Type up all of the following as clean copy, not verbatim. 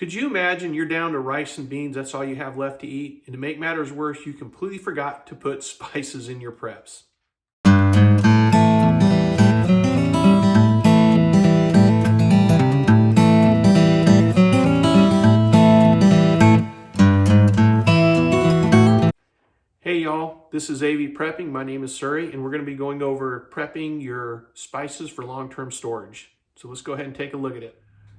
Could you imagine you're down to rice and beans, that's all you have left to eat? And to make matters worse, you completely forgot to put spices in your preps. Hey y'all, this is AV Prepping. My name is Surrey, and we're going to be going over prepping your spices for long-term storage. So let's go ahead and take a look at it.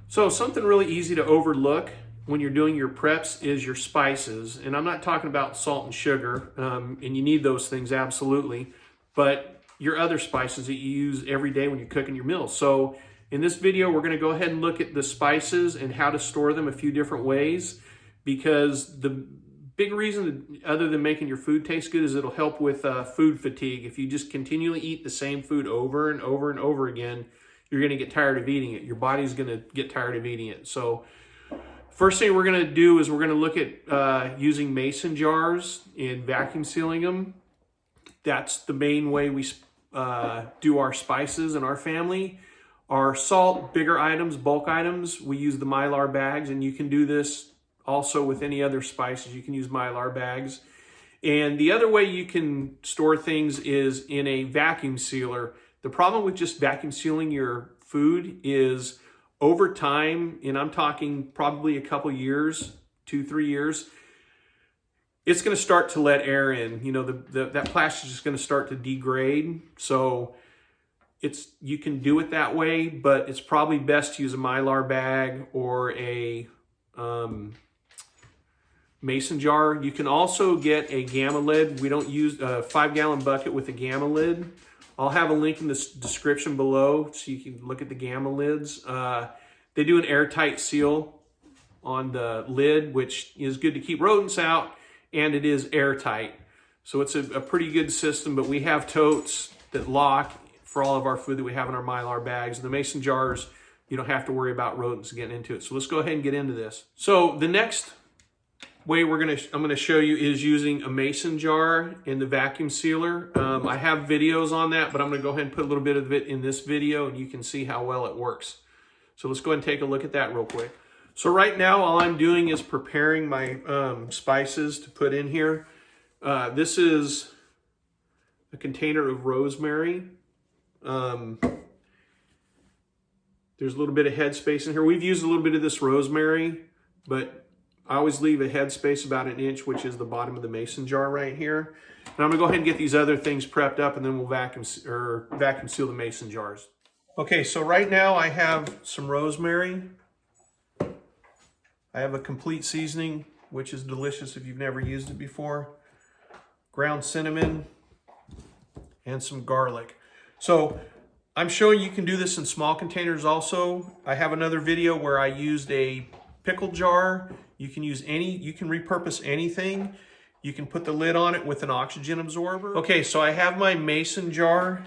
So something really easy to overlook when you're doing your preps is your spices. And I'm not talking about salt and sugar, and you need those things absolutely, but your other spices that you use every day when you're cooking your meals. So in this video, we're going to go ahead and look at the spices and how to store them a few different ways, because the big reason, other than making your food taste good, is it'll help with food fatigue. If you just continually eat the same food over and over and over again, you're going to get tired of eating it. Your body's going to get tired of eating it. So first thing we're going to do is we're going to look at using mason jars and vacuum sealing them. That's the main way we do our spices in our family. Our salt, bigger items, bulk items, we use the Mylar bags, and you can do this also with any other spices. You can use Mylar bags. And the other way you can store things is in a vacuum sealer. The problem with just vacuum sealing your food is over time, and I'm talking probably a couple years, 2-3 years, it's going to start to let air in. You know, that plastic is just going to start to degrade. So you can do it that way, but it's probably best to use a Mylar bag or a mason jar. You can also get a gamma lid. We don't use a 5-gallon bucket with a gamma lid. I'll have a link in the description below so you can look at the gamma lids. They do an airtight seal on the lid, which is good to keep rodents out, and it is airtight. So it's a pretty good system, but we have totes that lock for all of our food that we have in our Mylar bags. And the mason jars, you don't have to worry about rodents getting into it. So let's go ahead and get into this. So the next way I'm gonna show you is using a mason jar in the vacuum sealer. I have videos on that, but I'm gonna go ahead and put a little bit of it in this video, and you can see how well it works. So let's go ahead and take a look at that real quick. So right now, all I'm doing is preparing my spices to put in here. This is a container of rosemary. There's a little bit of headspace in here. We've used a little bit of this rosemary, but I always leave a headspace about 1 inch, which is the bottom of the mason jar right here. And I'm gonna go ahead and get these other things prepped up, and then we'll vacuum seal the mason jars. Okay, so right now I have some rosemary. I have a complete seasoning, which is delicious if you've never used it before. Ground cinnamon and some garlic. So I'm showing you can do this in small containers also. I have another video where I used a pickle jar. You can repurpose anything. You can put the lid on it with an oxygen absorber. Okay, so I have my mason jar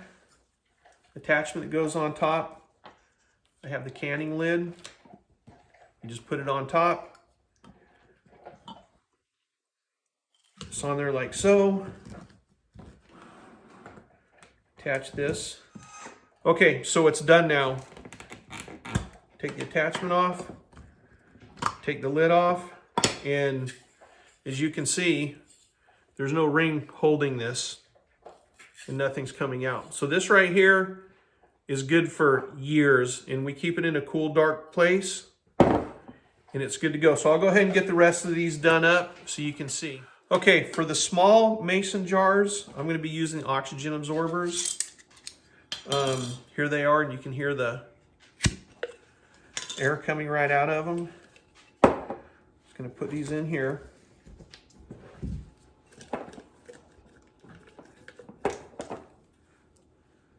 attachment that goes on top. I have the canning lid. You just put it on top. It's on there like so. Attach this. Okay, so it's done now. Take the attachment off. Take the lid off, and as you can see, there's no ring holding this, and nothing's coming out. So this right here is good for years, and we keep it in a cool, dark place, and it's good to go. So I'll go ahead and get the rest of these done up so you can see. Okay, for the small mason jars, I'm going to be using oxygen absorbers. Here they are, and you can hear the air coming right out of them. Going to put these in here.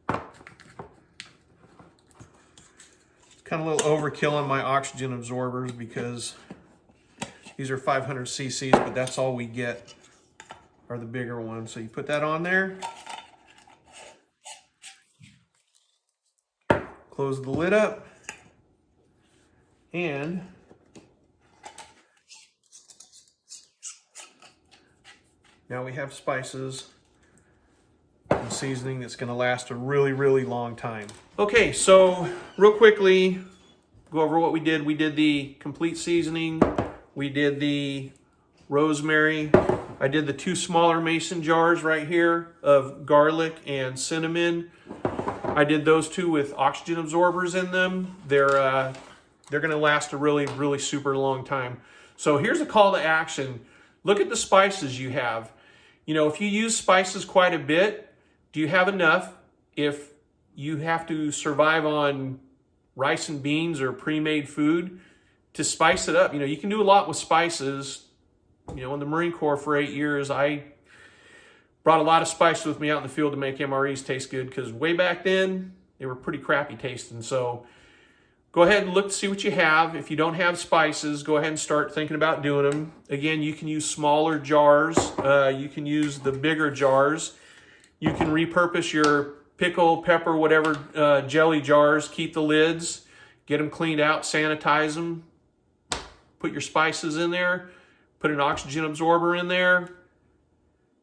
It's kind of a little overkill on my oxygen absorbers because these are 500 cc's, but that's all we get are the bigger ones. So you put that on there. Close the lid up, and now we have spices and seasoning that's going to last a really, really long time. Okay, so real quickly, go over what we did. We did the complete seasoning. We did the rosemary. I did the 2 smaller mason jars right here of garlic and cinnamon. I did those 2 with oxygen absorbers in them. They're going to last a really, really super long time. So here's a call to action. Look at the spices you have. You know, if you use spices quite a bit, do you have enough? If you have to survive on rice and beans or pre-made food, to spice it up. You know, you can do a lot with spices. You know, in the Marine Corps for 8 years, I brought a lot of spices with me out in the field to make MREs taste good, because way back then, they were pretty crappy tasting. So go ahead and look to see what you have. If you don't have spices, go ahead and start thinking about doing them. Again, you can use smaller jars. You can use the bigger jars. You can repurpose your pickle, pepper, whatever jelly jars. Keep the lids. Get them cleaned out, sanitize them. Put your spices in there. Put an oxygen absorber in there.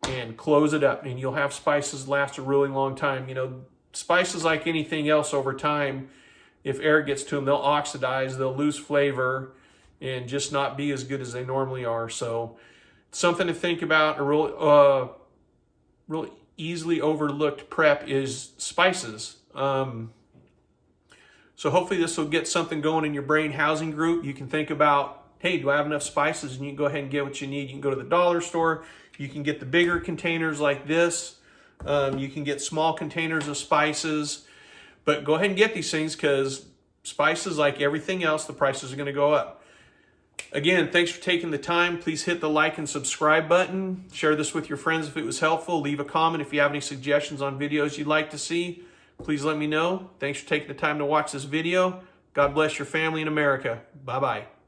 And close it up. And you'll have spices last a really long time. You know, spices, like anything else, over time, if air gets to them, they'll oxidize, they'll lose flavor, and just not be as good as they normally are. So something to think about. A real easily overlooked prep is spices. So hopefully this will get something going in your brain housing group. You can think about, hey, do I have enough spices? And you can go ahead and get what you need. You can go to the dollar store. You can get the bigger containers like this. You can get small containers of spices. But go ahead and get these things, because spices, like everything else, the prices are going to go up. Again, thanks for taking the time. Please hit the like and subscribe button. Share this with your friends if it was helpful. Leave a comment if you have any suggestions on videos you'd like to see. Please let me know. Thanks for taking the time to watch this video. God bless your family in America. Bye-bye.